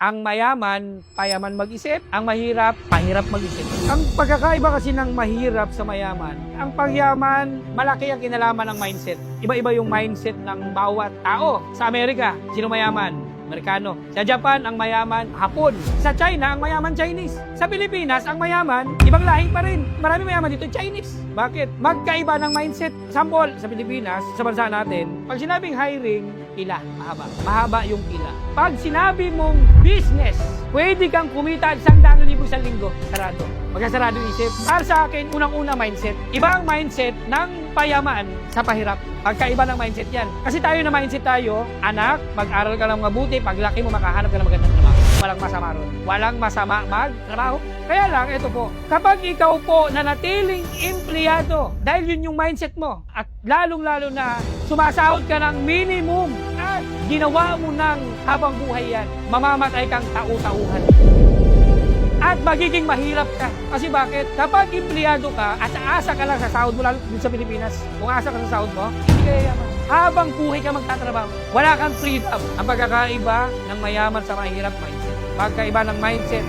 Ang mayaman, payaman mag-isip. Ang mahirap, pahirap mag-isip. Ang pagkakaiba kasi ng mahirap sa mayaman, ang pagyaman, malaki ang kinalaman ng mindset. Iba-iba yung mindset ng bawat tao. Sa Amerika, sino mayaman? Amerikano. Sa Japan, ang mayaman, Hapon. Sa China, ang mayaman, Chinese. Sa Pilipinas, ang mayaman, ibang lahi pa rin. Marami mayaman dito, Chinese. Bakit? Magkaiba ng mindset. Sample, sa Pilipinas, sa bansa natin, pag sinabing hiring, pila, mahaba. Mahaba yung pila. Pag sinabi mong business, pwede kang kumita 100,000 sa linggo. Sarado. Magkasarado yung isip. Para sa akin, unang-una mindset. Iba ang mindset ng payaman sa pahirap. Pagkaiba ng mindset yan. Kasi tayo na mindset tayo, anak, mag-aral ka ng mabuti, paglaki mo, makahanap ka ng magandang trabaho. Walang masama ron. Walang masama magtrabaho. Kaya lang, ito po, kapag ikaw po nanatiling empleyado, dahil yun yung mindset mo, at lalong-lalo na sumasahod ka ng minimum at ginawa mo ng habang buhay yan, mamamatay kang tau-tauhan. At magiging mahirap ka. Kasi bakit? Kapag empleyado ka at asa ka lang sa sahod mo, lalo dito sa Pilipinas, kung asa ka sa sahod mo, hindi ka yayaman. Habang buhay ka magtatrabaho, wala kang freedom. Ang pagkakaiba ng mayaman sa mahirap mindset. Pagkaiba ng mindset.